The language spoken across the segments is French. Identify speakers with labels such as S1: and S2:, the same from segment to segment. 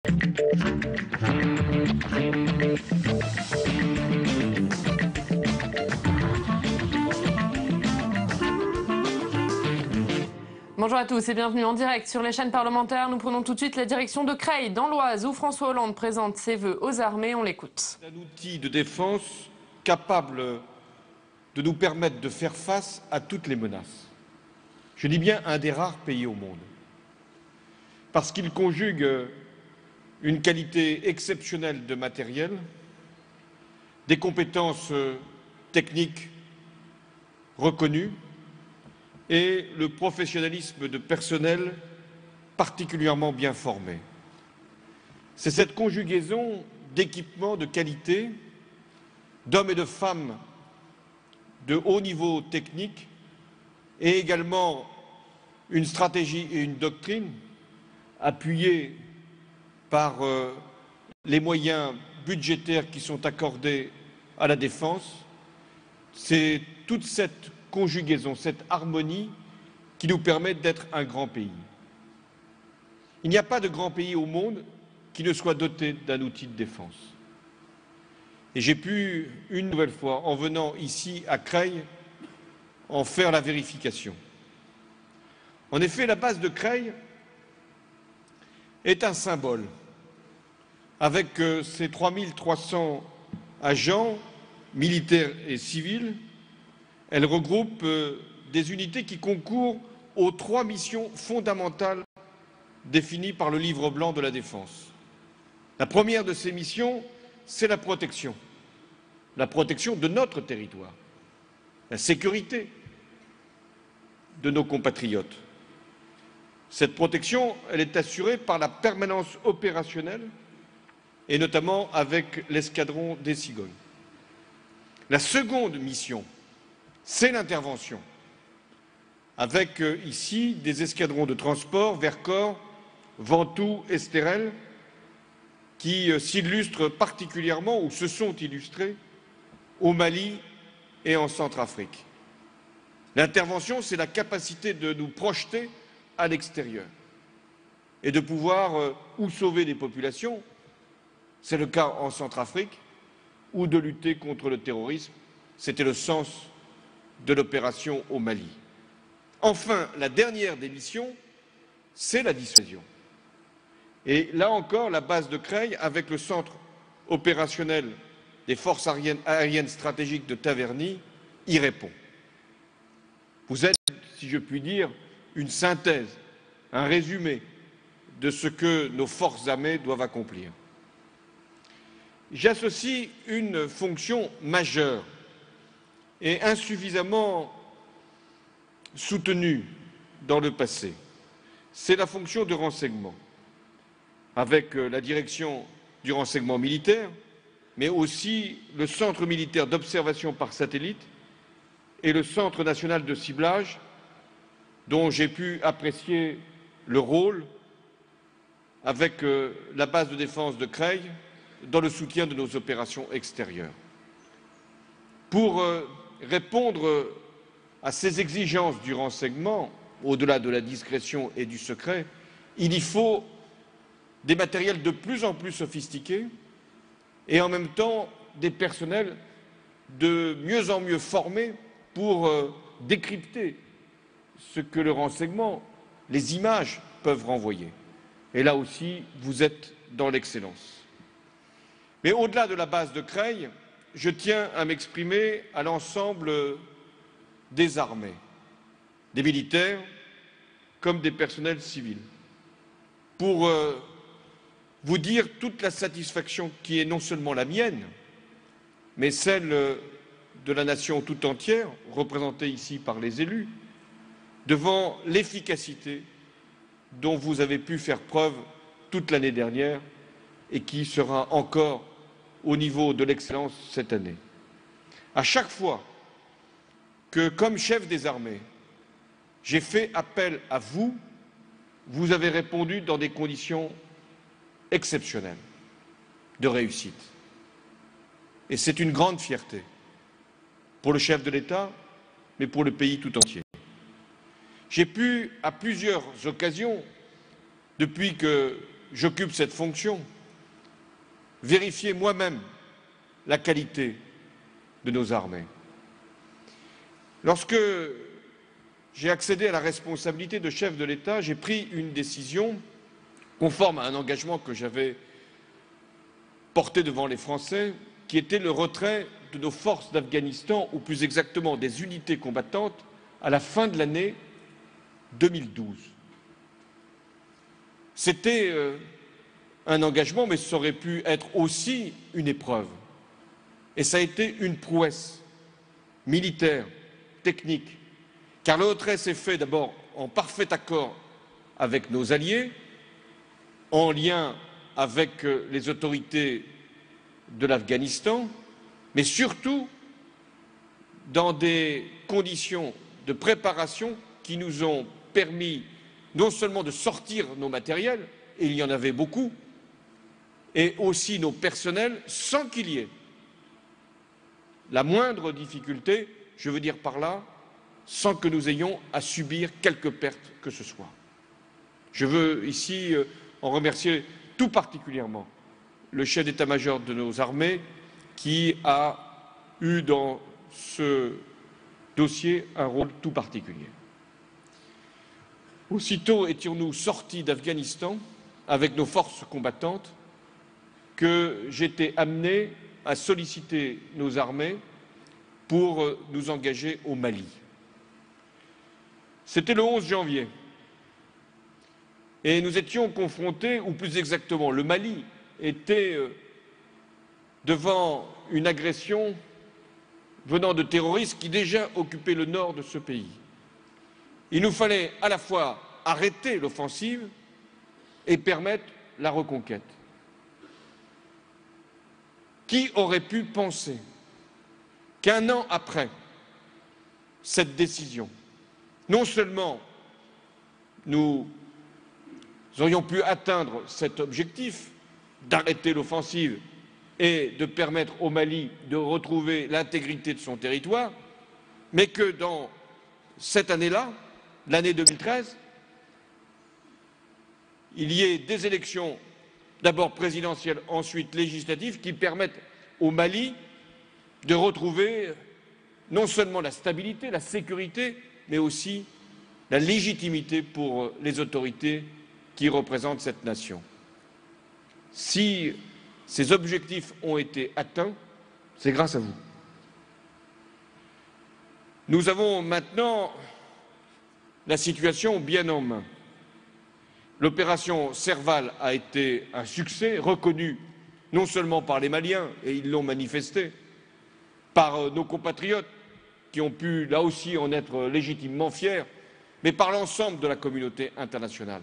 S1: Bonjour à tous et bienvenue en direct sur les chaînes parlementaires. Nous prenons tout de suite la direction de Creil, dans l'Oise, où François Hollande présente ses vœux aux armées. On l'écoute.
S2: Un outil de défense capable de nous permettre de faire face à toutes les menaces. Je dis bien un des rares pays au monde, parce qu'il conjugue une qualité exceptionnelle de matériel, des compétences techniques reconnues, et le professionnalisme de personnel particulièrement bien formé. C'est cette conjugaison d'équipements de qualité, d'hommes et de femmes de haut niveau technique, et également une stratégie et une doctrine appuyées par les moyens budgétaires qui sont accordés à la défense. C'est toute cette conjugaison, cette harmonie qui nous permet d'être un grand pays. Il n'y a pas de grand pays au monde qui ne soit doté d'un outil de défense. Et j'ai pu, une nouvelle fois, en venant ici à Creil, en faire la vérification. En effet, la base de Creil est un symbole, avec ses 3300 agents militaires et civils. Elle regroupe des unités qui concourent aux 3 missions fondamentales définies par le livre blanc de la défense. La première de ces missions, c'est la protection de notre territoire, la sécurité de nos compatriotes. Cette protection, elle est assurée par la permanence opérationnelle et notamment avec l'escadron des Cigognes. La seconde mission, c'est l'intervention, avec ici des escadrons de transport, Vercors, Ventoux, Estérel, qui s'illustrent particulièrement ou se sont illustrés au Mali et en Centrafrique. L'intervention, c'est la capacité de nous projeter à l'extérieur et de pouvoir ou sauver des populations, c'est le cas en Centrafrique, ou de lutter contre le terrorisme, c'était le sens de l'opération au Mali. Enfin, la dernière des missions, c'est la dissuasion. Et là encore, la base de Creil, avec le centre opérationnel des forces aériennes stratégiques de Taverny, y répond. Vous êtes, si je puis dire, une synthèse, un résumé de ce que nos forces armées doivent accomplir. J'associe une fonction majeure et insuffisamment soutenue dans le passé. C'est la fonction de renseignement, avec la direction du renseignement militaire, mais aussi le Centre militaire d'observation par satellite et le Centre national de ciblage, dont j'ai pu apprécier le rôle avec la base de défense de Creil dans le soutien de nos opérations extérieures. Pour répondre à ces exigences du renseignement, au-delà de la discrétion et du secret, il y faut des matériels de plus en plus sophistiqués et en même temps des personnels de mieux en mieux formés pour décrypter ce que le renseignement, les images peuvent renvoyer. Et là aussi, vous êtes dans l'excellence. Mais au-delà de la base de Creil, je tiens à m'exprimer à l'ensemble des armées, des militaires comme des personnels civils, pour vous dire toute la satisfaction qui est non seulement la mienne, mais celle de la nation tout entière, représentée ici par les élus, devant l'efficacité dont vous avez pu faire preuve toute l'année dernière et qui sera encore au niveau de l'excellence cette année. À chaque fois que, comme chef des armées, j'ai fait appel à vous, vous avez répondu dans des conditions exceptionnelles de réussite. Et c'est une grande fierté pour le chef de l'État, mais pour le pays tout entier. J'ai pu, à plusieurs occasions, depuis que j'occupe cette fonction, vérifier moi-même la qualité de nos armées. Lorsque j'ai accédé à la responsabilité de chef de l'État, j'ai pris une décision conforme à un engagement que j'avais porté devant les Français, qui était le retrait de nos forces d'Afghanistan, ou plus exactement des unités combattantes, à la fin de l'année 2012. C'était un engagement, mais ça aurait pu être aussi une épreuve. Et ça a été une prouesse militaire, technique, car le retrait s'est fait d'abord en parfait accord avec nos alliés, en lien avec les autorités de l'Afghanistan, mais surtout dans des conditions de préparation qui nous ont permis non seulement de sortir nos matériels, et il y en avait beaucoup, et aussi nos personnels, sans qu'il y ait la moindre difficulté, je veux dire par là, sans que nous ayons à subir quelque perte que ce soit. Je veux ici en remercier tout particulièrement le chef d'état-major de nos armées qui a eu dans ce dossier un rôle tout particulier. Aussitôt étions-nous sortis d'Afghanistan avec nos forces combattantes que j'étais amené à solliciter nos armées pour nous engager au Mali. C'était le 11 janvier et nous étions confrontés, ou plus exactement, le Mali était devant une agression venant de terroristes qui déjà occupaient le nord de ce pays. Il nous fallait à la fois arrêter l'offensive et permettre la reconquête. Qui aurait pu penser qu'un an après cette décision, non seulement nous aurions pu atteindre cet objectif d'arrêter l'offensive et de permettre au Mali de retrouver l'intégrité de son territoire, mais que dans cette année-là, l'année 2013, il y ait des élections, d'abord présidentielles, ensuite législatives, qui permettent au Mali de retrouver non seulement la stabilité, la sécurité, mais aussi la légitimité pour les autorités qui représentent cette nation. Si ces objectifs ont été atteints, c'est grâce à vous. Nous avons maintenant la situation bien en main. L'opération Serval a été un succès reconnu non seulement par les Maliens, et ils l'ont manifesté, par nos compatriotes qui ont pu là aussi en être légitimement fiers, mais par l'ensemble de la communauté internationale.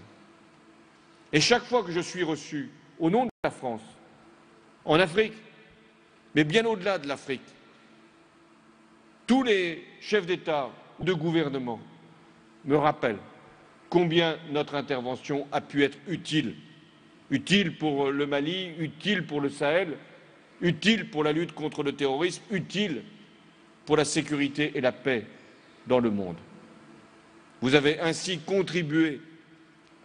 S2: Et chaque fois que je suis reçu au nom de la France, en Afrique, mais bien au-delà de l'Afrique, tous les chefs d'État ou de gouvernement me rappellent combien notre intervention a pu être utile. Utile pour le Mali, utile pour le Sahel, utile pour la lutte contre le terrorisme, utile pour la sécurité et la paix dans le monde. Vous avez ainsi contribué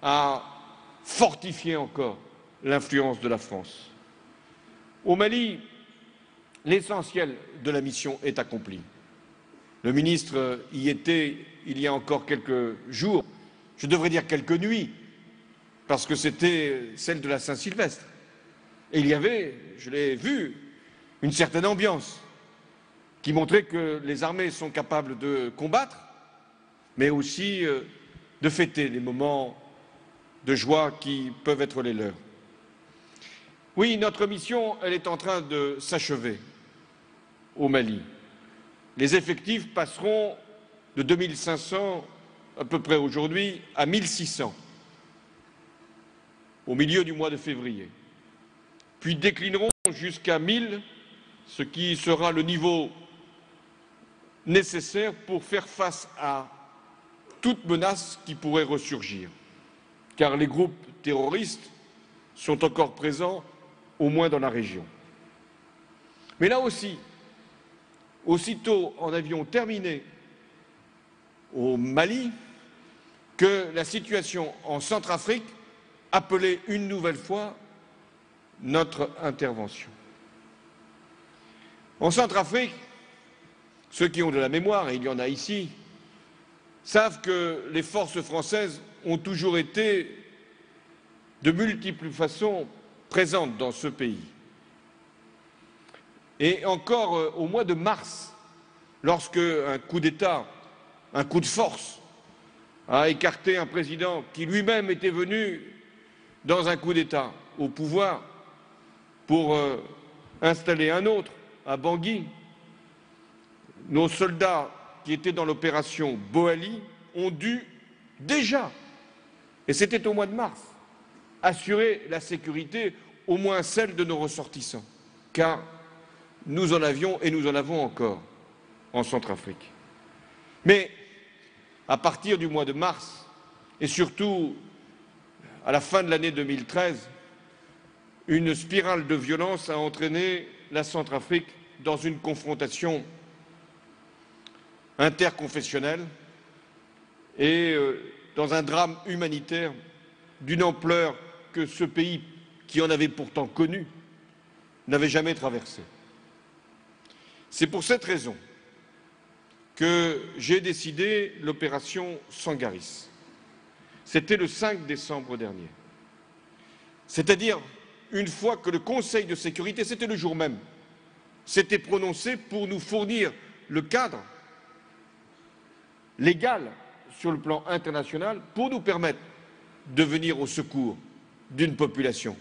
S2: à fortifier encore l'influence de la France. Au Mali, l'essentiel de la mission est accompli. Le ministre y était il y a encore quelques jours, je devrais dire quelques nuits, parce que c'était celle de la Saint-Sylvestre. Et il y avait, je l'ai vu, une certaine ambiance qui montrait que les armées sont capables de combattre, mais aussi de fêter les moments de joie qui peuvent être les leurs. Oui, notre mission, elle est en train de s'achever au Mali. Les effectifs passeront de 2500 à peu près aujourd'hui à 1600 au milieu du mois de février, puis déclineront jusqu'à 1000, ce qui sera le niveau nécessaire pour faire face à toute menace qui pourrait ressurgir, car les groupes terroristes sont encore présents, au moins dans la région. Mais là aussi, aussitôt en avions terminé au Mali, que la situation en Centrafrique appelait une nouvelle fois notre intervention. En Centrafrique, ceux qui ont de la mémoire, et il y en a ici, savent que les forces françaises ont toujours été de multiples façons présentes dans ce pays. Et encore au mois de mars, lorsque un coup d'État, un coup de force, a écarté un président qui lui-même était venu dans un coup d'État au pouvoir pour installer un autre à Bangui, nos soldats qui étaient dans l'opération Boali ont dû déjà, et c'était au mois de mars, assurer la sécurité, au moins celle de nos ressortissants, car nous en avions et nous en avons encore en Centrafrique. Mais à partir du mois de mars, et surtout à la fin de l'année 2013, une spirale de violence a entraîné la Centrafrique dans une confrontation interconfessionnelle et dans un drame humanitaire d'une ampleur que ce pays, qui en avait pourtant connu, n'avait jamais traversé. C'est pour cette raison que j'ai décidé l'opération Sangaris. C'était le 5 décembre dernier. C'est-à-dire une fois que le Conseil de sécurité, c'était le jour même, s'était prononcé pour nous fournir le cadre légal sur le plan international pour nous permettre de venir au secours d'une population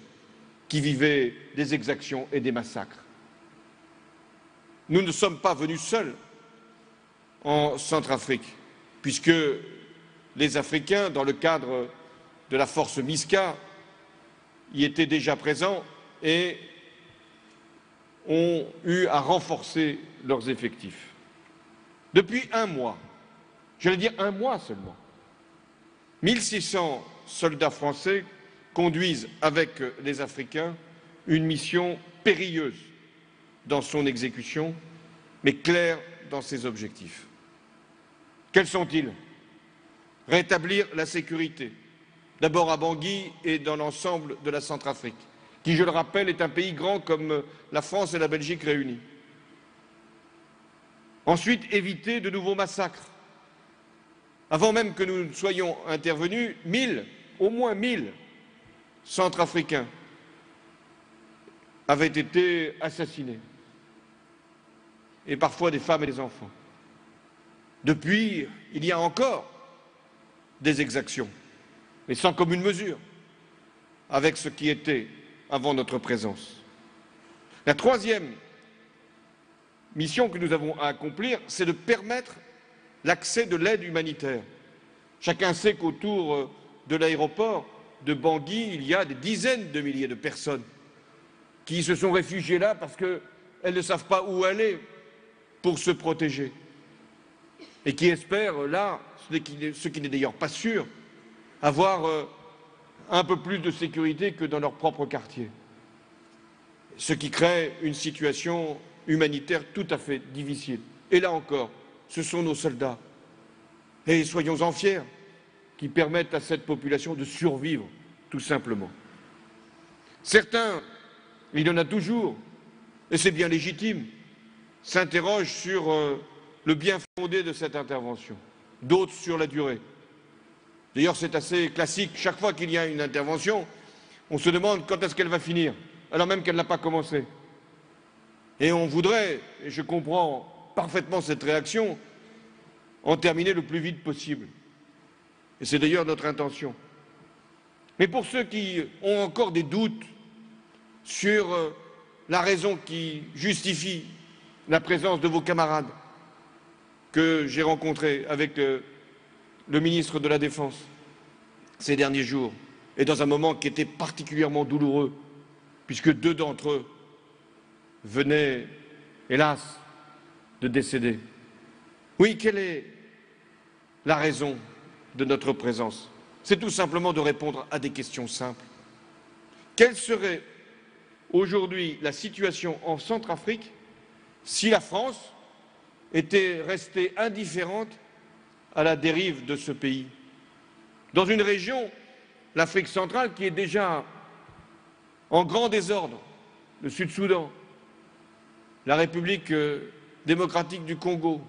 S2: qui vivait des exactions et des massacres. Nous ne sommes pas venus seuls en Centrafrique, puisque les Africains, dans le cadre de la force MISCA, y étaient déjà présents et ont eu à renforcer leurs effectifs. Depuis un mois, j'allais dire un mois seulement, 1600 soldats français conduisent avec les Africains une mission périlleuse dans son exécution, mais claire dans ses objectifs. Quels sont-ils? Rétablir la sécurité, d'abord à Bangui et dans l'ensemble de la Centrafrique, qui, je le rappelle, est un pays grand comme la France et la Belgique réunies. Ensuite, éviter de nouveaux massacres. Avant même que nous soyons intervenus, au moins 1000 Centrafricains avaient été assassinés, et parfois des femmes et des enfants. Depuis, il y a encore des exactions, mais sans commune mesure avec ce qui était avant notre présence. La troisième mission que nous avons à accomplir, c'est de permettre l'accès de l'aide humanitaire. Chacun sait qu'autour de l'aéroport de Bangui, il y a des dizaines de milliers de personnes qui se sont réfugiées là parce qu'elles ne savent pas où aller pour se protéger et qui espèrent là, ce qui n'est d'ailleurs pas sûr, avoir un peu plus de sécurité que dans leur propre quartier. Ce qui crée une situation humanitaire tout à fait difficile. Et là encore, ce sont nos soldats, et soyons-en fiers, qui permettent à cette population de survivre, tout simplement. Certains, il y en a toujours, et c'est bien légitime, s'interrogent sur le bien fondé de cette intervention, d'autres sur la durée. D'ailleurs, c'est assez classique, chaque fois qu'il y a une intervention, on se demande quand est-ce qu'elle va finir, alors même qu'elle n'a pas commencé. Et on voudrait, et je comprends parfaitement cette réaction, en terminer le plus vite possible. Et c'est d'ailleurs notre intention. Mais pour ceux qui ont encore des doutes sur la raison qui justifie la présence de vos camarades que j'ai rencontrés avec le ministre de la Défense ces derniers jours, et dans un moment qui était particulièrement douloureux, puisque 2 d'entre eux venaient, hélas, de décéder. Oui, quelle est la raison de notre présence? C'est tout simplement de répondre à des questions simples. Quelle serait aujourd'hui la situation en Centrafrique si la France était restée indifférente à la dérive de ce pays, dans une région l'Afrique centrale qui est déjà en grand désordre, le Sud-Soudan, la République démocratique du Congo,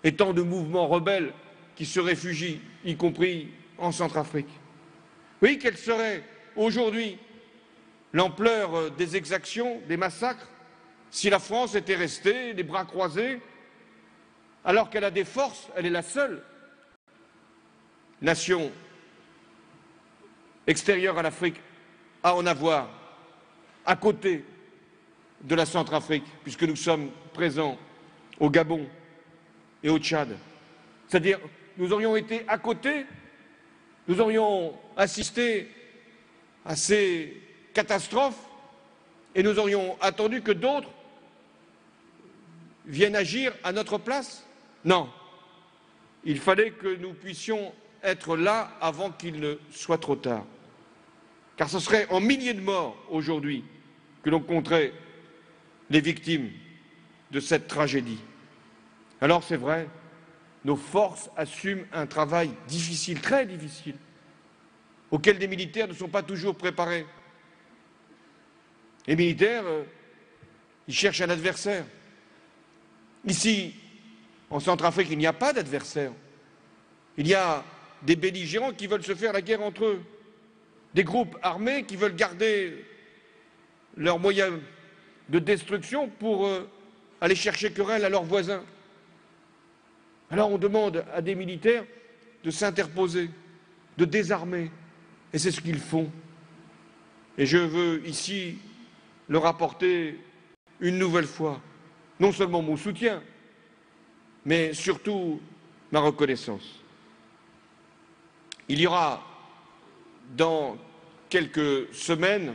S2: et tant de mouvements rebelles qui se réfugient, y compris en Centrafrique. Oui, quelle serait aujourd'hui l'ampleur des exactions, des massacres, si la France était restée les bras croisés, alors qu'elle a des forces, elle est la seule nation extérieure à l'Afrique à en avoir, à côté de la Centrafrique, puisque nous sommes présents au Gabon et au Tchad. C'est-à-dire, nous aurions été à côté, nous aurions assisté à ces catastrophes et nous aurions attendu que d'autres viennent agir à notre place? Non. Il fallait que nous puissions être là avant qu'il ne soit trop tard. Car ce serait en milliers de morts aujourd'hui que l'on compterait les victimes de cette tragédie. Alors c'est vrai, nos forces assument un travail difficile, très difficile, auquel des militaires ne sont pas toujours préparés. Les militaires, ils cherchent un adversaire. Ici, en Centrafrique, il n'y a pas d'adversaire. Il y a des belligérants qui veulent se faire la guerre entre eux, des groupes armés qui veulent garder leurs moyens de destruction pour aller chercher querelle à leurs voisins. Alors on demande à des militaires de s'interposer, de désarmer, et c'est ce qu'ils font. Et je veux ici leur apporter une nouvelle fois, non seulement mon soutien, mais surtout ma reconnaissance. Il y aura dans quelques semaines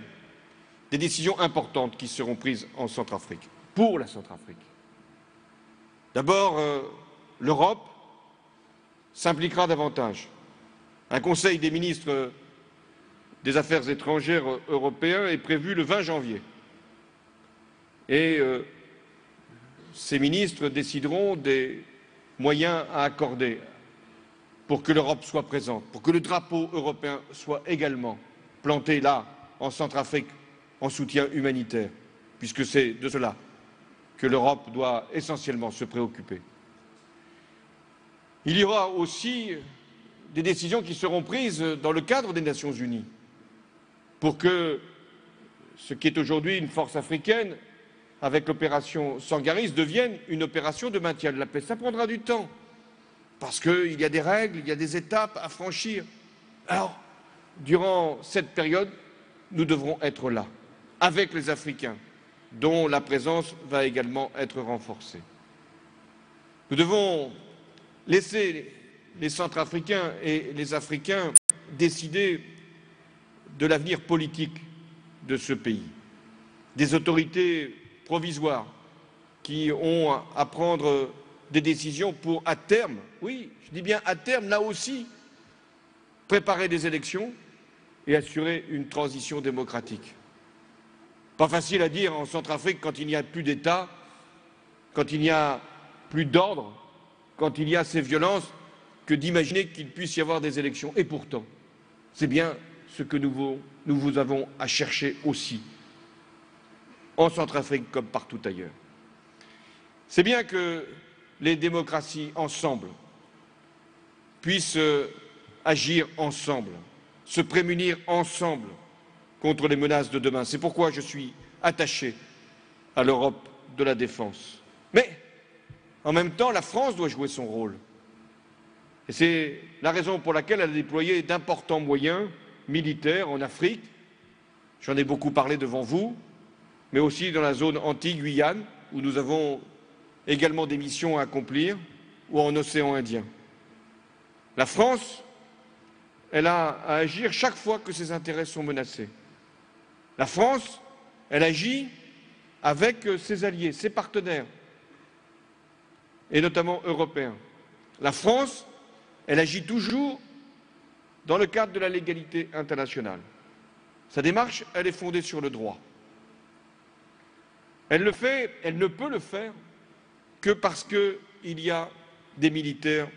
S2: des décisions importantes qui seront prises en Centrafrique, pour la Centrafrique. D'abord, l'Europe s'impliquera davantage. Un Conseil des ministres des Affaires étrangères européens est prévu le 20 janvier. Et ces ministres décideront des moyens à accorder pour que l'Europe soit présente, pour que le drapeau européen soit également planté là, en Centrafrique, en soutien humanitaire, puisque c'est de cela que l'Europe doit essentiellement se préoccuper. Il y aura aussi des décisions qui seront prises dans le cadre des Nations unies pour que ce qui est aujourd'hui une force africaine, avec l'opération Sangaris, devienne une opération de maintien de la paix. Ça prendra du temps, parce qu'il y a des règles, il y a des étapes à franchir. Alors, durant cette période, nous devrons être là, avec les Africains, dont la présence va également être renforcée. Nous devons laisser les Centrafricains et les Africains décider de l'avenir politique de ce pays. Des autorités provisoires qui ont à prendre des décisions pour, à terme, oui, je dis bien à terme, là aussi, préparer des élections et assurer une transition démocratique. Pas facile à dire en Centrafrique quand il n'y a plus d'État, quand il n'y a plus d'ordre, quand il y a ces violences, que d'imaginer qu'il puisse y avoir des élections. Et pourtant, c'est bien ce que nous vous avons à chercher aussi, en Centrafrique comme partout ailleurs. C'est bien que les démocraties ensemble puissent agir ensemble, se prémunir ensemble contre les menaces de demain. C'est pourquoi je suis attaché à l'Europe de la défense. Mais, en même temps, la France doit jouer son rôle. Et c'est la raison pour laquelle elle a déployé d'importants moyens militaires en Afrique. J'en ai beaucoup parlé devant vous, mais aussi dans la zone Antilles-Guyane, où nous avons également des missions à accomplir, ou en océan Indien. La France, elle a à agir chaque fois que ses intérêts sont menacés. La France, elle agit avec ses alliés, ses partenaires, et notamment européens. La France, elle agit toujours dans le cadre de la légalité internationale. Sa démarche, elle est fondée sur le droit. Elle ne peut le faire que parce qu'il y a des militaires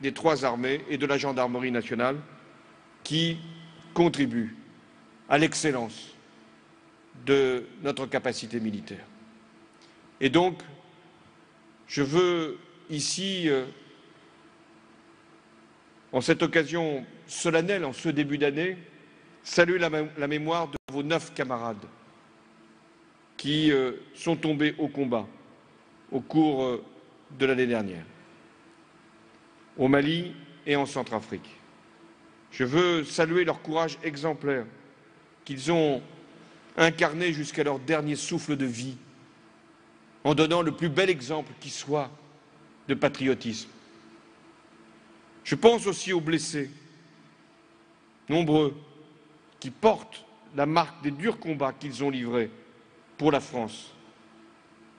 S2: des trois armées et de la gendarmerie nationale qui contribuent à l'excellence de notre capacité militaire. Et donc, je veux ici, en cette occasion solennelle, en ce début d'année, saluer la mémoire de vos 9 camarades qui sont tombés au combat au cours de l'année dernière, au Mali et en Centrafrique. Je veux saluer leur courage exemplaire qu'ils ont incarné jusqu'à leur dernier souffle de vie, en donnant le plus bel exemple qui soit de patriotisme. Je pense aussi aux blessés, nombreux, qui portent la marque des durs combats qu'ils ont livrés pour la France,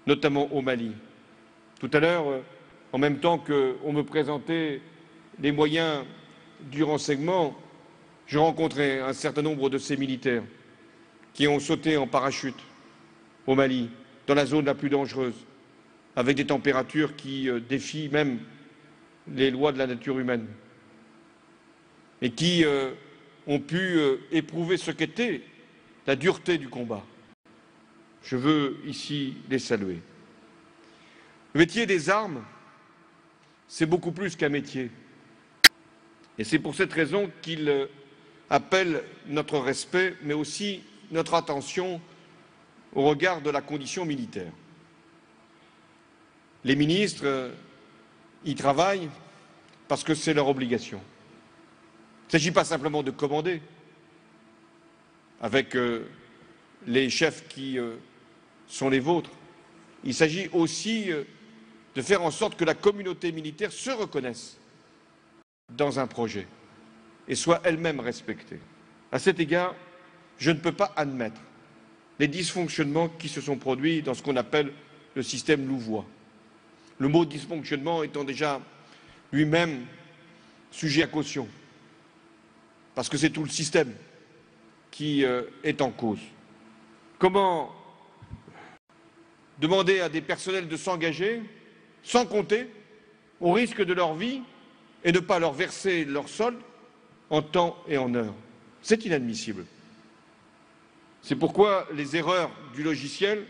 S2: notamment au Mali. Tout à l'heure, en même temps qu'on me présentait les moyens du renseignement, je rencontrais un certain nombre de ces militaires qui ont sauté en parachute au Mali, dans la zone la plus dangereuse, avec des températures qui défient même les lois de la nature humaine, et qui ont pu éprouver ce qu'était la dureté du combat. Je veux ici les saluer. Le métier des armes, c'est beaucoup plus qu'un métier. Et c'est pour cette raison qu'il appelle notre respect, mais aussi notre attention au regard de la condition militaire. Les ministres y travaillent parce que c'est leur obligation. Il ne s'agit pas simplement de commander avec les chefs qui sont les vôtres. Il s'agit aussi de faire en sorte que la communauté militaire se reconnaisse dans un projet et soit elle-même respectée. À cet égard, je ne peux pas admettre les dysfonctionnements qui se sont produits dans ce qu'on appelle le système louvois. Le mot dysfonctionnement étant déjà lui-même sujet à caution, parce que c'est tout le système qui est en cause. Comment demander à des personnels de s'engager sans compter au risque de leur vie et ne pas leur verser leur solde en temps et en heure? C'est inadmissible. C'est pourquoi les erreurs du logiciel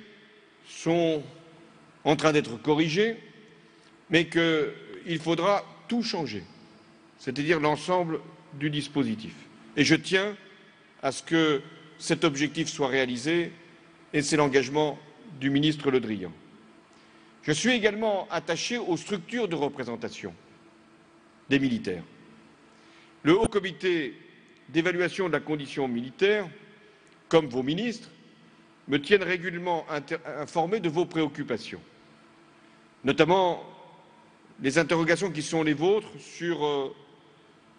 S2: sont en train d'être corrigées, mais qu'il faudra tout changer, c'est-à-dire l'ensemble du dispositif. Et je tiens à ce que cet objectif soit réalisé, et c'est l'engagement du ministre Le Drian. Je suis également attaché aux structures de représentation des militaires. Le Haut Comité d'évaluation de la condition militaire, comme vos ministres, me tiennent régulièrement informé de vos préoccupations, notamment les interrogations qui sont les vôtres sur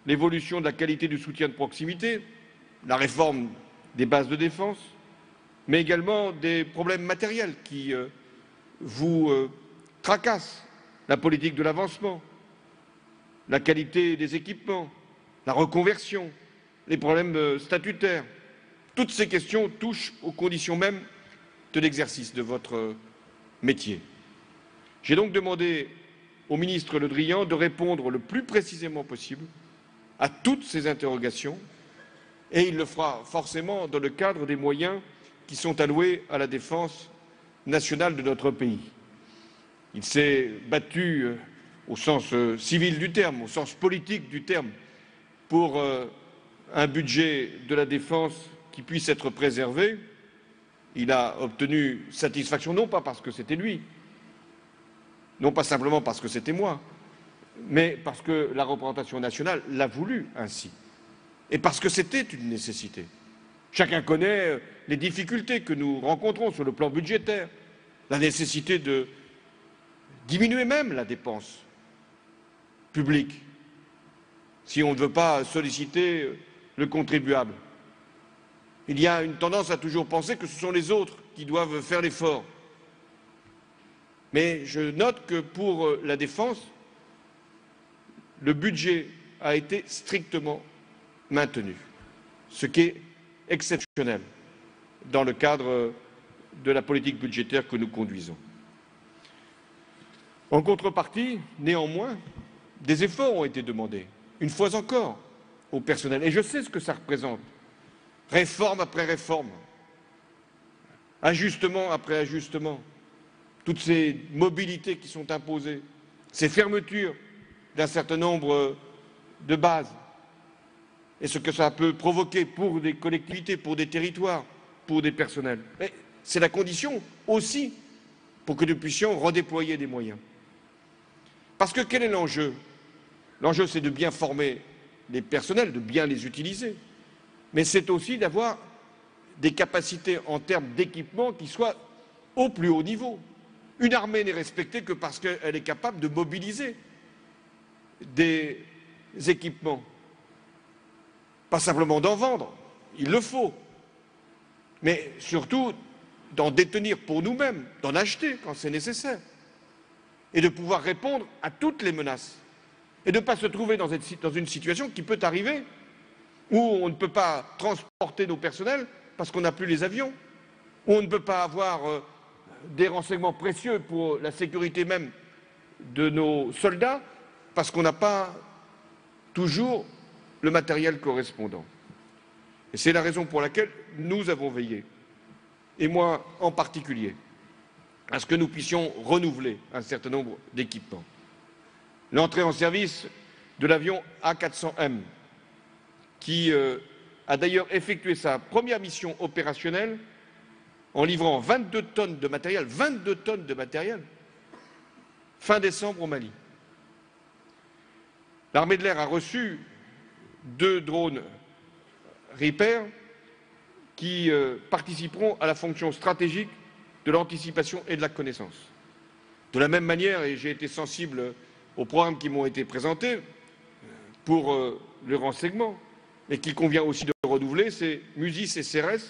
S2: l'évolution de la qualité du soutien de proximité, la réforme des bases de défense, mais également des problèmes matériels qui vous tracassent, la politique de l'avancement, la qualité des équipements, la reconversion, les problèmes statutaires. Toutes ces questions touchent aux conditions mêmes de l'exercice de votre métier. J'ai donc demandé au ministre Le Drian de répondre le plus précisément possible à toutes ces interrogations, et il le fera forcément dans le cadre des moyens qui sont alloués à la défense nationale de notre pays. Il s'est battu au sens civil du terme, au sens politique du terme, pour un budget de la défense qui puisse être préservé. Il a obtenu satisfaction, non pas parce que c'était lui, non pas simplement parce que c'était moi, mais parce que la représentation nationale l'a voulu ainsi, et parce que c'était une nécessité. Chacun connaît les difficultés que nous rencontrons sur le plan budgétaire, la nécessité de diminuer même la dépense publique si on ne veut pas solliciter le contribuable. Il y a une tendance à toujours penser que ce sont les autres qui doivent faire l'effort. Mais je note que pour la défense, le budget a été strictement maintenu, ce qui est exceptionnel dans le cadre de la politique budgétaire que nous conduisons. En contrepartie, néanmoins, des efforts ont été demandés, une fois encore, au personnel. Et je sais ce que ça représente réforme après réforme, ajustement après ajustement, toutes ces mobilités qui sont imposées, ces fermetures d'un certain nombre de bases, et ce que ça peut provoquer pour des collectivités, pour des territoires, pour des personnels. C'est la condition aussi pour que nous puissions redéployer des moyens. Parce que quel est l'enjeu? L'enjeu, c'est de bien former les personnels, de bien les utiliser, mais c'est aussi d'avoir des capacités en termes d'équipement qui soient au plus haut niveau. Une armée n'est respectée que parce qu'elle est capable de mobiliser des équipements. Pas simplement d'en vendre, il le faut, mais surtout d'en détenir pour nous-mêmes, d'en acheter quand c'est nécessaire, et de pouvoir répondre à toutes les menaces, et de ne pas se trouver dans une situation qui peut arriver, où on ne peut pas transporter nos personnels parce qu'on n'a plus les avions, où on ne peut pas avoir des renseignements précieux pour la sécurité même de nos soldats, parce qu'on n'a pas toujours le matériel correspondant. Et c'est la raison pour laquelle nous avons veillé, et moi en particulier, à ce que nous puissions renouveler un certain nombre d'équipements. L'entrée en service de l'avion A400M, qui a d'ailleurs effectué sa première mission opérationnelle en livrant 22 tonnes de matériel, fin décembre au Mali. L'armée de l'air a reçu 2 drones Reaper qui participeront à la fonction stratégique de l'anticipation et de la connaissance. De la même manière, et j'ai été sensible aux programmes qui m'ont été présentés pour le renseignement, mais qu'il convient aussi de renouveler, c'est MUSIS et CRS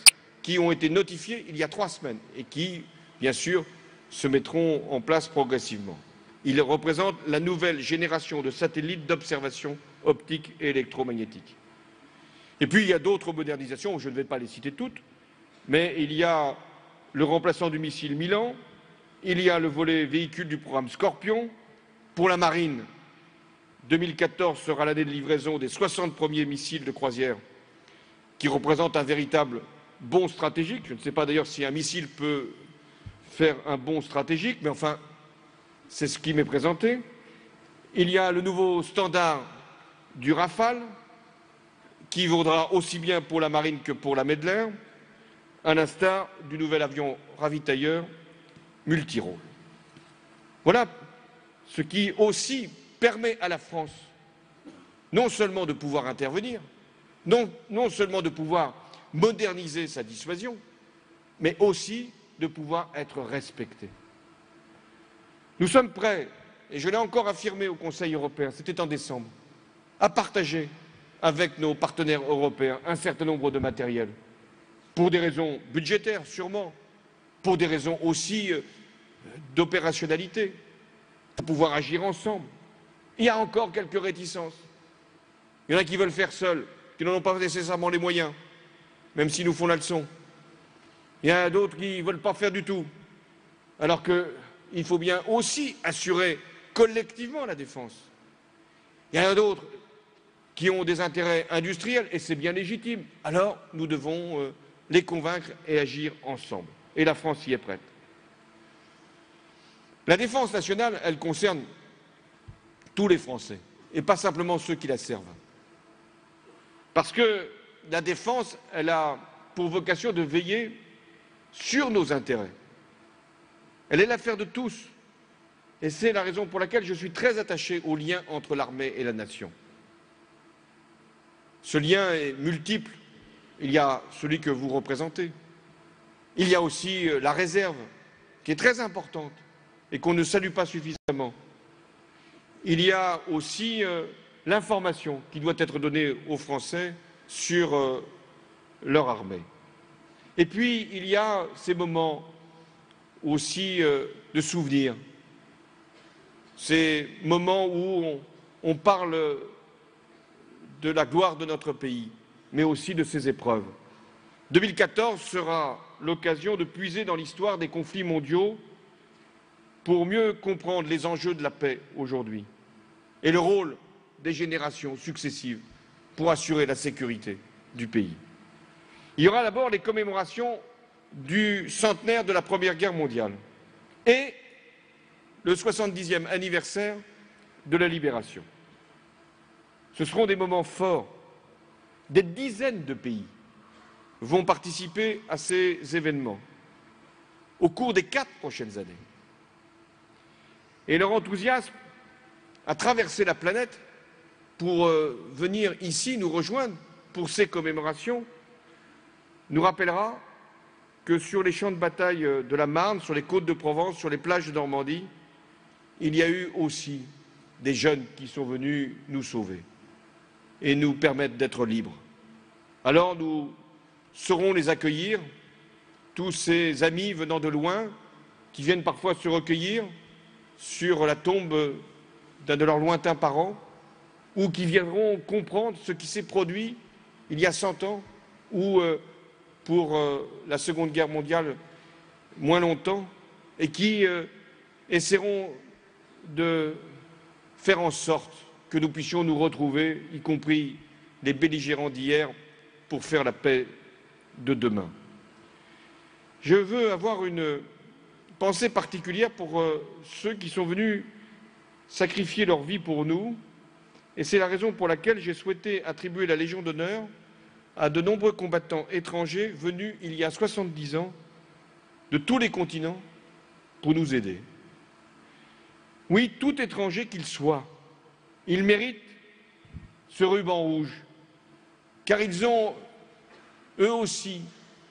S2: qui ont été notifiés il y a 3 semaines et qui, bien sûr, se mettront en place progressivement. Ils représentent la nouvelle génération de satellites d'observation optique et électromagnétique. Et puis, il y a d'autres modernisations, je ne vais pas les citer toutes, mais il y a le remplaçant du missile Milan, il y a le volet véhicule du programme Scorpion. Pour la marine, 2014 sera l'année de livraison des 60 premiers missiles de croisière, qui représentent un véritable bond stratégique. Je ne sais pas d'ailleurs si un missile peut faire un bond stratégique, mais enfin, c'est ce qui m'est présenté. Il y a le nouveau standard du Rafale, qui vaudra aussi bien pour la marine que pour l'armée de l'air, à l'instar du nouvel avion ravitailleur multirôle. Voilà ce qui aussi permet à la France non seulement de pouvoir intervenir, non seulement de pouvoir moderniser sa dissuasion, mais aussi de pouvoir être respecté. Nous sommes prêts, et je l'ai encore affirmé au Conseil européen, c'était en décembre, à partager avec nos partenaires européens un certain nombre de matériels, pour des raisons budgétaires sûrement, pour des raisons aussi d'opérationnalité, pour pouvoir agir ensemble. Il y a encore quelques réticences. Il y en a qui veulent faire seuls, qui n'en ont pas nécessairement les moyens, même s'ils nous font la leçon. Il y en a d'autres qui ne veulent pas faire du tout, alors qu'il faut bien aussi assurer collectivement la défense. Il y en a d'autres qui ont des intérêts industriels, et c'est bien légitime. Alors, nous devons les convaincre et agir ensemble. Et la France y est prête. La défense nationale, elle concerne tous les Français, et pas simplement ceux qui la servent. Parce que la défense, elle a pour vocation de veiller sur nos intérêts. Elle est l'affaire de tous. Et c'est la raison pour laquelle je suis très attaché au lien entre l'armée et la nation. Ce lien est multiple. Il y a celui que vous représentez. Il y a aussi la réserve, qui est très importante et qu'on ne salue pas suffisamment. Il y a aussi l'information qui doit être donnée aux Français sur leur armée. Et puis, il y a ces moments aussi de souvenirs, ces moments où on parle de la gloire de notre pays, mais aussi de ses épreuves. 2014 sera l'occasion de puiser dans l'histoire des conflits mondiaux pour mieux comprendre les enjeux de la paix aujourd'hui et le rôle des générations successives pour assurer la sécurité du pays. Il y aura d'abord les commémorations du centenaire de la Première Guerre mondiale et le 70e anniversaire de la Libération. Ce seront des moments forts. Des dizaines de pays vont participer à ces événements au cours des 4 prochaines années. Et leur enthousiasme à traverser la planète pour venir ici nous rejoindre pour ces commémorations nous rappellera que sur les champs de bataille de la Marne, sur les côtes de Provence, sur les plages de Normandie, il y a eu aussi des jeunes qui sont venus nous sauver et nous permettre d'être libres. Alors nous saurons les accueillir, tous ces amis venant de loin, qui viennent parfois se recueillir sur la tombe d'un de leurs lointains parents, ou qui viendront comprendre ce qui s'est produit il y a 100 ans, ou pour la Seconde Guerre mondiale moins longtemps, et qui essaieront de faire en sorte que nous puissions nous retrouver, y compris les belligérants d'hier, pour faire la paix de demain. Je veux avoir une pensée particulière pour ceux qui sont venus sacrifier leur vie pour nous, et c'est la raison pour laquelle j'ai souhaité attribuer la Légion d'honneur à de nombreux combattants étrangers venus il y a 70 ans de tous les continents pour nous aider. Oui, tout étranger qu'il soit, il mérite ce ruban rouge, car ils ont, eux aussi,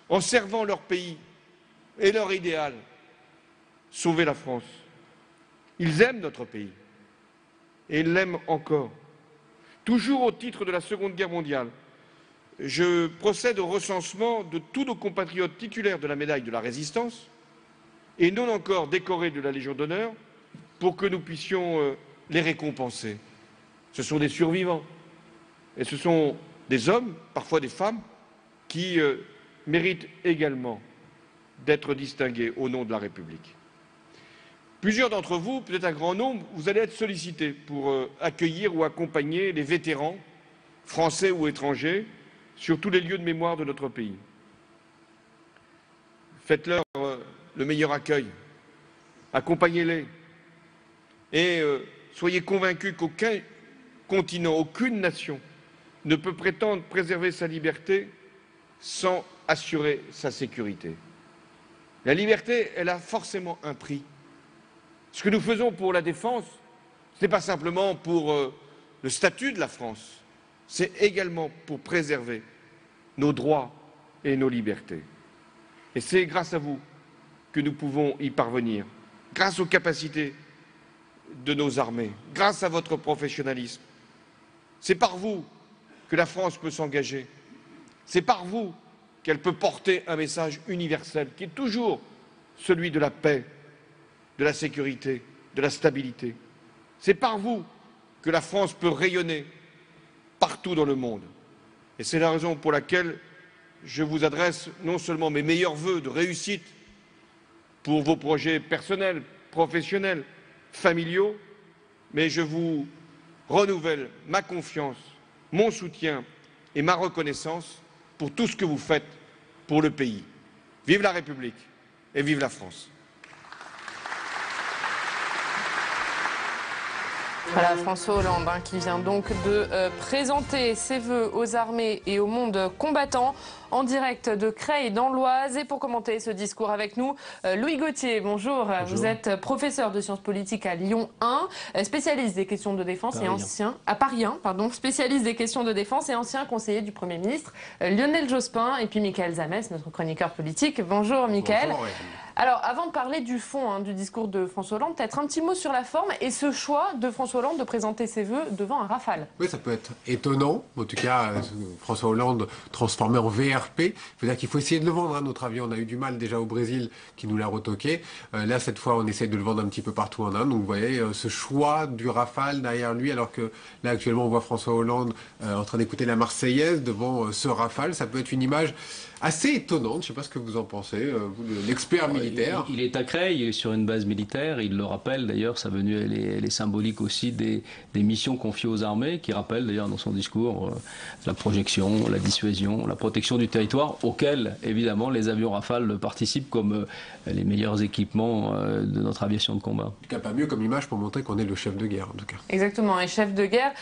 S2: en servant leur pays et leur idéal, sauvé la France. Ils aiment notre pays, et ils l'aiment encore. Toujours au titre de la Seconde Guerre mondiale, je procède au recensement de tous nos compatriotes titulaires de la médaille de la Résistance et non encore décorés de la Légion d'honneur pour que nous puissions les récompenser. Ce sont des survivants et ce sont des hommes, parfois des femmes, qui méritent également d'être distingués au nom de la République. Plusieurs d'entre vous, peut-être un grand nombre, vous allez être sollicités pour accueillir ou accompagner les vétérans, français ou étrangers, sur tous les lieux de mémoire de notre pays. Faites-leur le meilleur accueil, accompagnez-les et soyez convaincus qu'aucun continent, aucune nation ne peut prétendre préserver sa liberté sans assurer sa sécurité. La liberté, elle a forcément un prix. Ce que nous faisons pour la défense, ce n'est pas simplement pour le statut de la France, c'est également pour préserver nos droits et nos libertés. Et c'est grâce à vous que nous pouvons y parvenir, grâce aux capacités de nos armées, grâce à votre professionnalisme. C'est par vous que la France peut s'engager. C'est par vous qu'elle peut porter un message universel qui est toujours celui de la paix, de la sécurité, de la stabilité. C'est par vous que la France peut rayonner partout dans le monde. Et c'est la raison pour laquelle je vous adresse non seulement mes meilleurs vœux de réussite pour vos projets personnels, professionnels, familiaux, mais je vous renouvelle ma confiance, mon soutien et ma reconnaissance pour tout ce que vous faites pour le pays. Vive la République et vive la France.
S1: Voilà François Hollande qui vient donc de présenter ses vœux aux armées et au monde combattant en direct de Creil dans l'Oise. Et pour commenter ce discours avec nous, Louis Gauthier, bonjour. Vous êtes professeur de sciences politiques à Lyon 1, spécialiste des questions de défense et ancien, à Paris 1, pardon, spécialiste des questions de défense et ancien conseiller du Premier ministre Lionel Jospin, et puis Mickaël Zamès, notre chroniqueur politique. Bonjour Mickaël.
S3: Bonjour, ouais.
S1: Alors, avant de parler du fond du discours de François Hollande, peut-être un petit mot sur la forme et ce choix de François Hollande de présenter ses vœux devant un Rafale.
S3: Oui, ça peut être étonnant. En tout cas, François Hollande transformé en VRP. Il faut dire qu'il faut essayer de le vendre, notre avion. On a eu du mal déjà au Brésil qui nous l'a retoqué. Là, cette fois, on essaie de le vendre un petit peu partout en Inde. Donc, vous voyez, ce choix du Rafale derrière lui, alors que là, actuellement, on voit François Hollande en train d'écouter la Marseillaise devant ce Rafale. Ça peut être une image assez étonnante. Je ne sais pas ce que vous en pensez, vous, l'expert militaire.
S4: Il est à Creil, il est sur une base militaire. Il le rappelle d'ailleurs, sa venue elle est symbolique aussi des missions confiées aux armées, qui rappelle d'ailleurs dans son discours la projection, la dissuasion, la protection du territoire, auquel évidemment les avions Rafale participent comme les meilleurs équipements de notre aviation de combat.
S3: En tout cas, pas mieux comme image pour montrer qu'on est le chef de guerre, en tout cas.
S1: Exactement, et chef de guerre.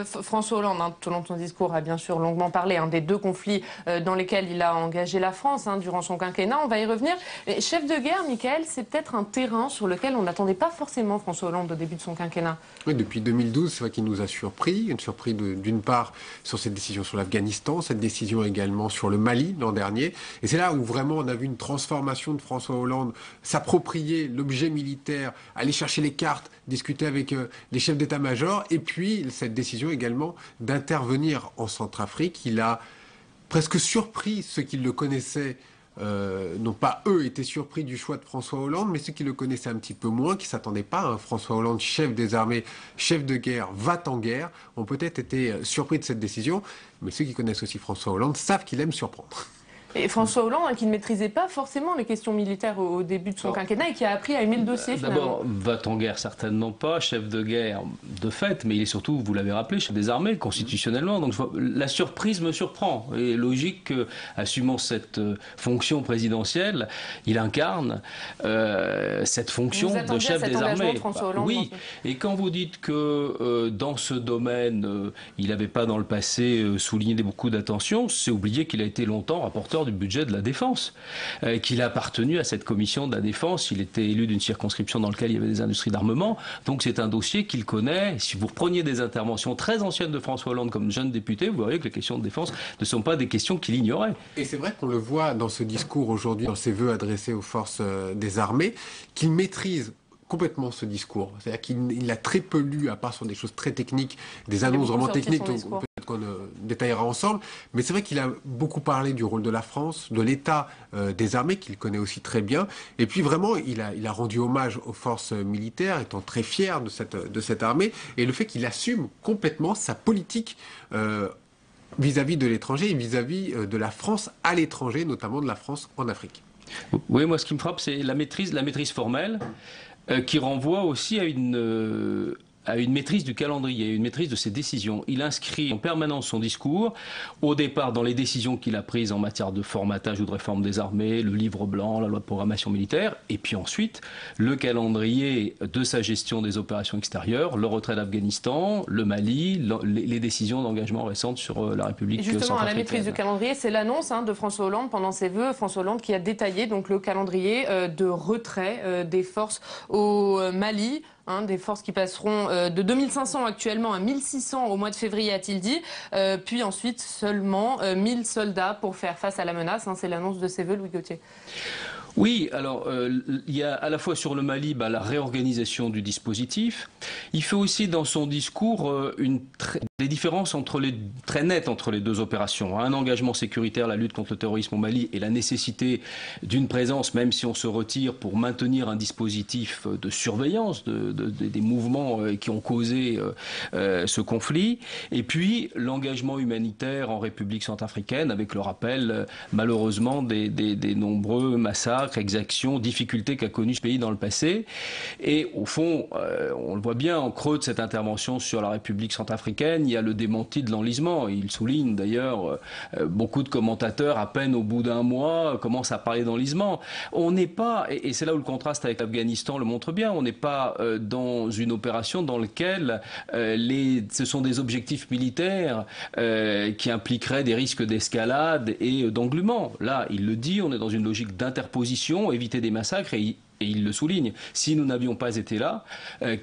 S1: François Hollande, tout au long de son discours, a bien sûr longuement parlé des deux conflits dans lesquels il a engagé la France durant son quinquennat. On va y revenir. Mais chef de guerre, Michael, c'est peut-être un terrain sur lequel on n'attendait pas forcément François Hollande au début de son quinquennat.
S3: Oui, depuis 2012, c'est vrai qu'il nous a surpris. Une surprise d'une part sur cette décision sur l'Afghanistan, cette décision également sur le Mali l'an dernier. Et c'est là où vraiment on a vu une transformation de François Hollande, s'approprier l'objet militaire, aller chercher les cartes, discuter avec les chefs d'état-major. Et puis cette décision également d'intervenir en Centrafrique. Il a presque surpris ceux qui le connaissaient, non pas eux étaient surpris du choix de François Hollande, mais ceux qui le connaissaient un petit peu moins, qui ne s'attendaient pas à un François Hollande, chef des armées, chef de guerre, va-t-en-guerre, ont peut-être été surpris de cette décision. Mais ceux qui connaissent aussi François Hollande savent qu'il aime surprendre.
S1: Et François Hollande, qui ne maîtrisait pas forcément les questions militaires au début de son quinquennat et qui a appris à aimer le dossier finalement.
S4: D'abord, va-t-en-guerre certainement pas, chef de guerre de fait, mais il est surtout, vous l'avez rappelé, chef des armées constitutionnellement. Donc la surprise me surprend. Il est logique qu'assumant cette fonction présidentielle, il incarne cette fonction de chef des armées.
S1: De François Hollande,
S4: oui, et quand vous dites que dans ce domaine, il n'avait pas dans le passé souligné beaucoup d'attention, c'est oublier qu'il a été longtemps rapporteur du budget de la Défense, qu'il a appartenu à cette commission de la Défense. Il était élu d'une circonscription dans laquelle il y avait des industries d'armement. Donc c'est un dossier qu'il connaît. Si vous repreniez des interventions très anciennes de François Hollande comme jeune député, vous verriez que les questions de défense ne sont pas des questions qu'il ignorait.
S3: Et c'est vrai qu'on le voit dans ce discours aujourd'hui, dans ses vœux adressés aux forces des armées, qu'il maîtrise complètement ce discours. C'est-à-dire qu'il a très peu lu, à part sur des choses très techniques, des annonces vraiment techniques, peut-être qu'on détaillera ensemble. Mais c'est vrai qu'il a beaucoup parlé du rôle de la France, de l'état des armées, qu'il connaît aussi très bien. Et puis vraiment, il a rendu hommage aux forces militaires, étant très fier de cette armée. Et le fait qu'il assume complètement sa politique vis-à-vis de l'étranger et vis-à-vis de la France à l'étranger, notamment de la France en Afrique.
S4: Oui, moi ce qui me frappe, c'est la maîtrise formelle, qui renvoie aussi à une maîtrise du calendrier, à une maîtrise de ses décisions. Il inscrit en permanence son discours, au départ dans les décisions qu'il a prises en matière de formatage ou de réforme des armées, le livre blanc, la loi de programmation militaire, et puis ensuite le calendrier de sa gestion des opérations extérieures, le retrait d'Afghanistan, le Mali, les décisions d'engagement récentes sur la République centrafricaine.
S1: Justement, la maîtrise du calendrier, c'est l'annonce de François Hollande pendant ses vœux. François Hollande qui a détaillé donc le calendrier de retrait des forces au Mali. Des forces qui passeront de 2500 actuellement à 1600 au mois de février, a-t-il dit. Puis ensuite, seulement 1000 soldats pour faire face à la menace. C'est l'annonce de ses vœux, Louis Gauthier.
S4: Oui, alors il y a à la fois sur le Mali la réorganisation du dispositif. Il fait aussi dans son discours des différences très nettes entre les deux opérations. Un engagement sécuritaire, la lutte contre le terrorisme au Mali et la nécessité d'une présence, même si on se retire, pour maintenir un dispositif de surveillance des mouvements qui ont causé ce conflit. Et puis l'engagement humanitaire en République centrafricaine avec le rappel malheureusement des nombreux massacres, exactions, difficultés qu'a connu ce pays dans le passé. Et au fond, on le voit bien, en creux de cette intervention sur la République centrafricaine, il y a le démenti de l'enlisement. Il souligne d'ailleurs, beaucoup de commentateurs, à peine au bout d'un mois, commencent à parler d'enlisement. On n'est pas, et c'est là où le contraste avec l'Afghanistan le montre bien, on n'est pas dans une opération dans laquelle ce sont des objectifs militaires qui impliqueraient des risques d'escalade et d'engluement. Là, il le dit, on est dans une logique d'interposition, éviter des massacres, et il le souligne. Si nous n'avions pas été là,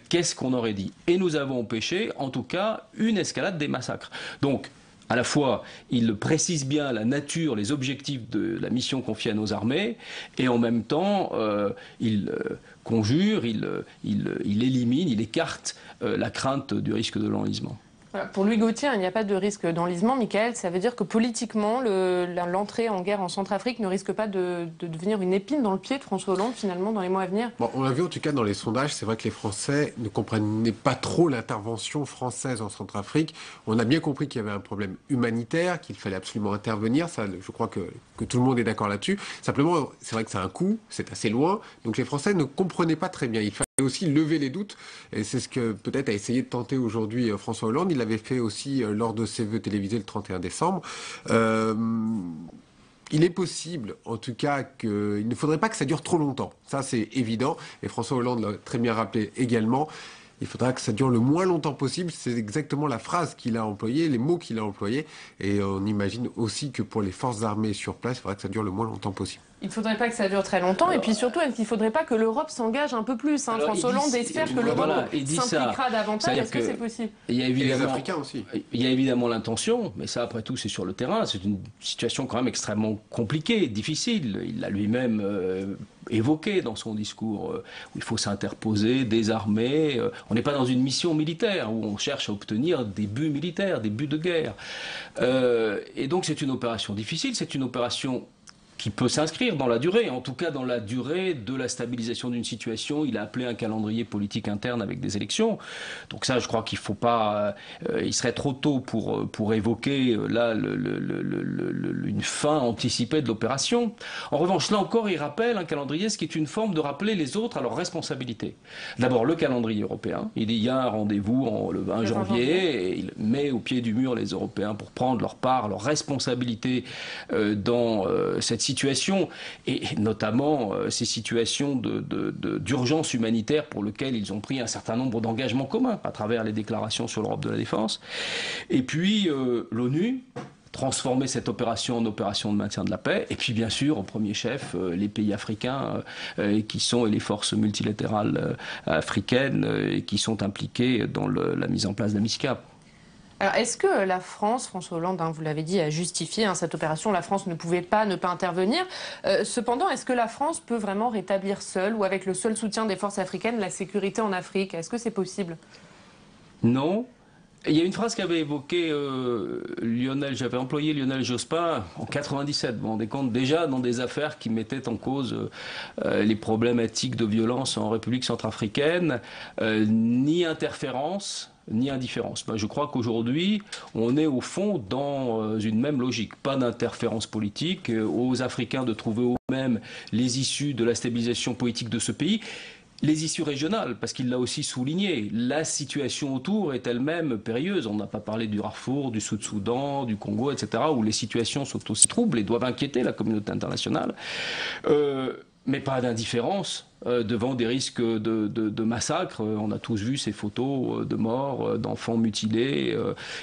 S4: qu'est-ce qu'on aurait dit? Et nous avons empêché, en tout cas, une escalade des massacres. Donc, à la fois, il précise bien la nature, les objectifs de la mission confiée à nos armées, et en même temps, il conjure, il élimine, il écarte la crainte du risque de l'enlisement.
S1: Voilà, pour Louis Gauthier, il n'y a pas de risque d'enlisement. Michael, ça veut dire que politiquement, l'entrée en guerre en Centrafrique ne risque pas de devenir une épine dans le pied de François Hollande, finalement, dans les mois à venir?
S3: Bon, on l'a vu en tout cas dans les sondages, c'est vrai que les Français ne comprenaient pas trop l'intervention française en Centrafrique. On a bien compris qu'il y avait un problème humanitaire, qu'il fallait absolument intervenir. Ça, je crois que tout le monde est d'accord là-dessus. Simplement, c'est vrai que c'est un coût, c'est assez loin. Donc les Français ne comprenaient pas très bien. Il fallait aussi lever les doutes. Et c'est ce que peut-être a essayé de tenter aujourd'hui François Hollande. Il l'avait fait aussi lors de ses vœux télévisés le 31 décembre. Il est possible, en tout cas, qu'il ne faudrait pas que ça dure trop longtemps. Ça, c'est évident. Et François Hollande l'a très bien rappelé également. Il faudra que ça dure le moins longtemps possible. C'est exactement la phrase qu'il a employée, les mots qu'il a employés. Et on imagine aussi que pour les forces armées sur place, il faudra que ça dure le moins longtemps possible.
S1: Il ne faudrait pas que ça dure très longtemps. Et puis surtout, est-ce qu'il ne faudrait pas que l'Europe s'engage un peu plus? François Hollande espère que l'Europe s'impliquera davantage. Est-ce que c'est possible?
S4: Il y a évidemment,
S3: et les Africains aussi.
S4: Il y a évidemment l'intention, mais ça, après tout, c'est sur le terrain. C'est une situation quand même extrêmement compliquée, difficile. Il l'a lui-même évoqué dans son discours, où il faut s'interposer, désarmer. On n'est pas dans une mission militaire, où on cherche à obtenir des buts militaires, des buts de guerre. Et donc c'est une opération difficile, c'est une opération qui peut s'inscrire dans la durée, en tout cas dans la durée de la stabilisation d'une situation. Il a appelé un calendrier politique interne avec des élections. Donc ça, je crois qu'il faut pas... il serait trop tôt pour évoquer là une fin anticipée de l'opération. En revanche, là encore, il rappelle un calendrier, ce qui est une forme de rappeler les autres à leurs responsabilités. D'abord, le calendrier européen. Il y a un rendez-vous le 20 janvier, et il met au pied du mur les Européens pour prendre leur part, leur responsabilité dans cette situation, et notamment ces situations d'urgence humanitaire pour lesquelles ils ont pris un certain nombre d'engagements communs à travers les déclarations sur l'Europe de la défense. Et puis l'ONU, transformer cette opération en opération de maintien de la paix, et puis bien sûr, au premier chef, les pays africains qui sont, et les forces multilatérales africaines qui sont impliquées dans la mise en place de la MISCAP.
S1: Alors, est-ce que la France, François Hollande, vous l'avez dit, a justifié cette opération? La France ne pouvait pas ne pas intervenir. Cependant, est-ce que la France peut vraiment rétablir seule, ou avec le seul soutien des forces africaines, la sécurité en Afrique? Est-ce que c'est possible?
S4: Non. Il y a une phrase qu'avait évoquée j'avais employé Lionel Jospin en 97. Vous vous rendez compte, déjà dans des affaires qui mettaient en cause les problématiques de violence en République centrafricaine, ni interférence, ni indifférence. Je crois qu'aujourd'hui, on est au fond dans une même logique. Pas d'interférence politique, aux Africains de trouver eux-mêmes les issues de la stabilisation politique de ce pays. Les issues régionales, parce qu'il l'a aussi souligné, la situation autour est elle-même périlleuse. On n'a pas parlé du Darfour, du Sud-Soudan, du Congo, etc., où les situations sont aussi troubles et doivent inquiéter la communauté internationale. Mais pas d'indifférence devant des risques de massacre. On a tous vu ces photos de morts, d'enfants mutilés,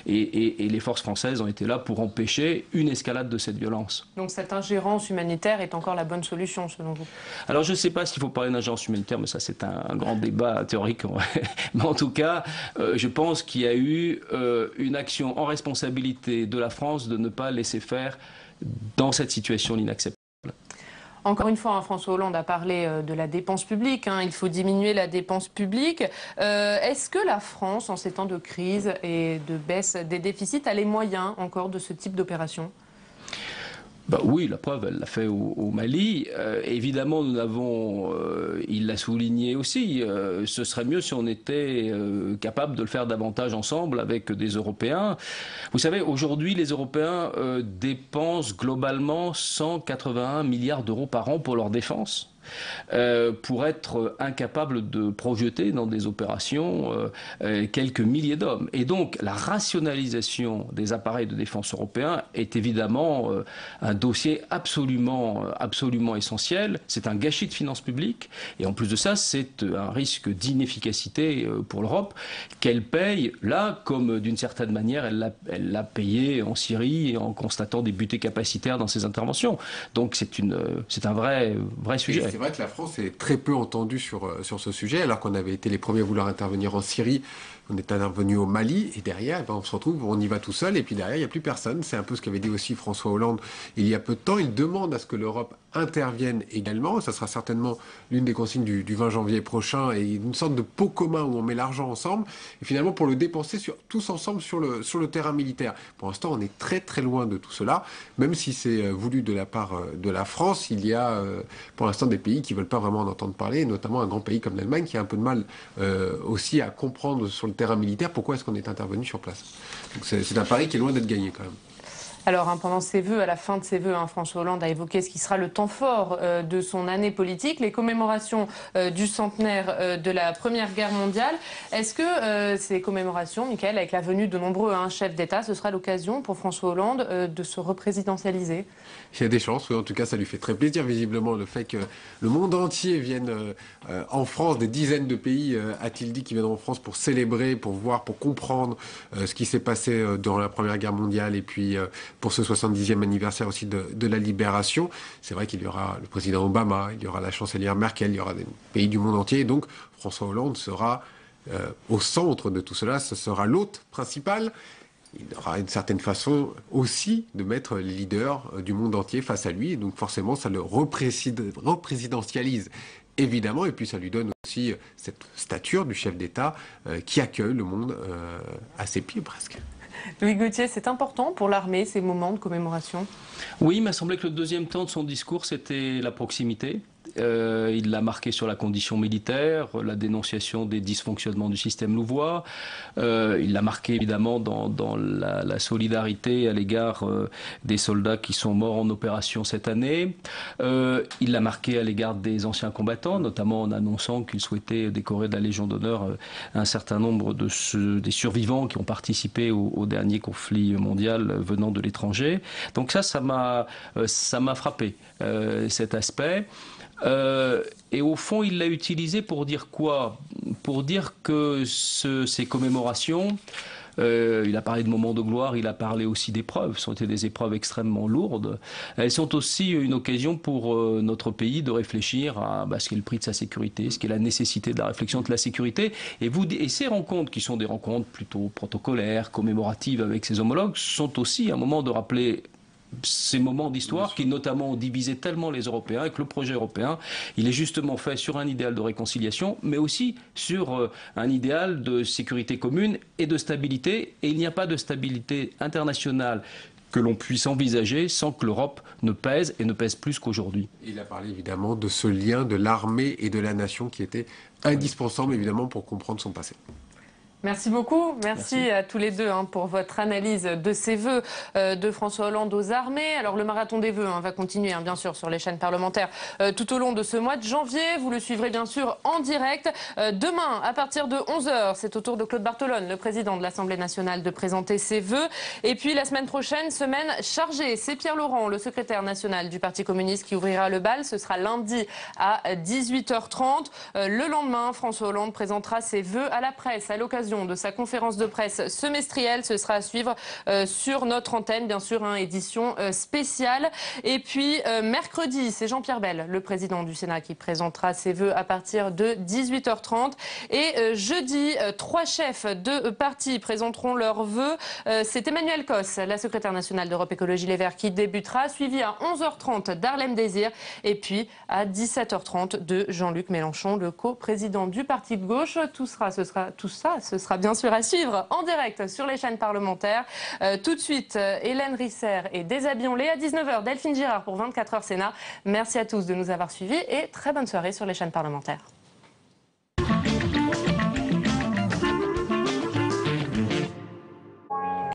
S4: et les forces françaises ont été là pour empêcher une escalade de cette violence.
S1: Donc cette ingérence humanitaire est encore la bonne solution, selon vous?
S4: Alors je ne sais pas s'il faut parler d'ingérence humanitaire, mais ça c'est un grand débat théorique. Mais en tout cas, je pense qu'il y a eu une action en responsabilité de la France de ne pas laisser faire dans cette situation l'inacceptable.
S1: Encore une fois, François Hollande a parlé de la dépense publique. Il faut diminuer la dépense publique. Est-ce que la France, en ces temps de crise et de baisse des déficits, a les moyens encore de ce type d'opération?
S4: Oui, la preuve, elle l'a fait au Mali. Évidemment, il l'a souligné aussi, ce serait mieux si on était capable de le faire davantage ensemble avec des Européens. Vous savez, aujourd'hui, les Européens dépensent globalement 181 milliards d'euros par an pour leur défense. Pour être incapable de projeter dans des opérations quelques milliers d'hommes. Et donc la rationalisation des appareils de défense européens est évidemment un dossier absolument essentiel. C'est un gâchis de finances publiques et en plus de ça, c'est un risque d'inefficacité pour l'Europe qu'elle paye là, comme d'une certaine manière elle l'a payé en Syrie en constatant des butées capacitaires dans ses interventions. Donc c'est un vrai sujet.
S3: C'est vrai que la France est très peu entendue sur ce sujet, alors qu'on avait été les premiers à vouloir intervenir en Syrie. On est intervenu au Mali, et derrière, on se retrouve, on y va tout seul, et puis derrière, il n'y a plus personne. C'est un peu ce qu'avait dit aussi François Hollande il y a peu de temps. Il demande à ce que l'Europe interviennent également. Ça sera certainement l'une des consignes du 20 janvier prochain et une sorte de pot commun où on met l'argent ensemble et finalement pour le dépenser tous ensemble sur le terrain militaire. Pour l'instant, on est très très loin de tout cela, même si c'est voulu de la part de la France. Il y a pour l'instant des pays qui ne veulent pas vraiment en entendre parler, notamment un grand pays comme l'Allemagne qui a un peu de mal aussi à comprendre sur le terrain militaire pourquoi est-ce qu'on est intervenu sur place. Donc c'est un pari qui est loin d'être gagné quand même.
S1: Alors, pendant ses vœux, à la fin de ses vœux, François Hollande a évoqué ce qui sera le temps fort de son année politique, les commémorations du centenaire de la Première Guerre mondiale. Est-ce que ces commémorations, Mickaël, avec la venue de nombreux chefs d'État, ce sera l'occasion pour François Hollande de se représidentialiser?
S3: Il y a des chances, oui, en tout cas ça lui fait très plaisir visiblement le fait que le monde entier vienne en France, des dizaines de pays, a-t-il dit, qui viennent en France pour célébrer, pour voir, pour comprendre ce qui s'est passé durant la Première Guerre mondiale et puis pour ce 70e anniversaire aussi de la libération. C'est vrai qu'il y aura le président Obama, il y aura la chancelière Merkel, il y aura des pays du monde entier et donc François Hollande sera au centre de tout cela, ce sera l'hôte principal. Il aura une certaine façon aussi de mettre les leaders du monde entier face à lui. Et donc forcément, ça le représidentialise évidemment. Et puis ça lui donne aussi cette stature du chef d'État qui accueille le monde à ses pieds presque.
S1: Louis Gauthier, c'est important pour l'armée, ces moments de commémoration?
S4: Oui, il m'a semblé que le deuxième temps de son discours, c'était la proximité. Il l'a marqué sur la condition militaire, la dénonciation des dysfonctionnements du système louvois. Il l'a marqué évidemment dans la solidarité à l'égard des soldats qui sont morts en opération cette année. Il l'a marqué à l'égard des anciens combattants, notamment en annonçant qu'il souhaitait décorer de la Légion d'honneur un certain nombre des survivants qui ont participé au dernier conflit mondial venant de l'étranger. Donc ça m'a frappé, cet aspect. Et au fond, il l'a utilisé pour dire quoi? Pour dire que ces commémorations, il a parlé de moments de gloire, il a parlé aussi d'épreuves, ce sont été des épreuves extrêmement lourdes. Elles sont aussi une occasion pour notre pays de réfléchir à ce qu'est le prix de sa sécurité, ce qu'est la nécessité de la réflexion de la sécurité. Et ces rencontres, qui sont des rencontres plutôt protocolaires, commémoratives avec ses homologues, sont aussi un moment de rappeler ces moments d'histoire qui notamment ont divisé tellement les Européens et que le projet européen, il est justement fait sur un idéal de réconciliation, mais aussi sur un idéal de sécurité commune et de stabilité. Et il n'y a pas de stabilité internationale que l'on puisse envisager sans que l'Europe ne pèse et ne pèse plus qu'aujourd'hui.
S3: Il a parlé évidemment de ce lien de l'armée et de la nation qui était indispensable évidemment pour comprendre son passé.
S1: Merci beaucoup. Merci à tous les deux pour votre analyse de ces vœux de François Hollande aux armées. Alors le marathon des vœux va continuer bien sûr sur les chaînes parlementaires tout au long de ce mois de janvier. Vous le suivrez bien sûr en direct. Demain à partir de 11h, c'est au tour de Claude Barthelone, le président de l'Assemblée nationale, de présenter ses vœux. Et puis la semaine prochaine, semaine chargée. C'est Pierre Laurent, le secrétaire national du Parti communiste, qui ouvrira le bal. Ce sera lundi à 18h30. Le lendemain, François Hollande présentera ses vœux à la presse à l'occasion de sa conférence de presse semestrielle. Ce sera à suivre sur notre antenne, bien sûr, édition spéciale. Et puis mercredi, c'est Jean-Pierre Bel, le président du Sénat, qui présentera ses vœux à partir de 18h30. Et jeudi, 3 chefs de partis présenteront leurs vœux. C'est Emmanuel Cos, la secrétaire nationale d'Europe Écologie Les Verts, qui débutera, suivi à 11h30 d'Harlem Désir et puis à 17h30 de Jean-Luc Mélenchon, le co-président du parti de gauche. Tout ça, ce sera bien sûr à suivre en direct sur les chaînes parlementaires. Tout de suite, Hélène Risser et Déshabillons-les à 19h. Delphine Girard pour 24h Sénat. Merci à tous de nous avoir suivis et très bonne soirée sur les chaînes parlementaires.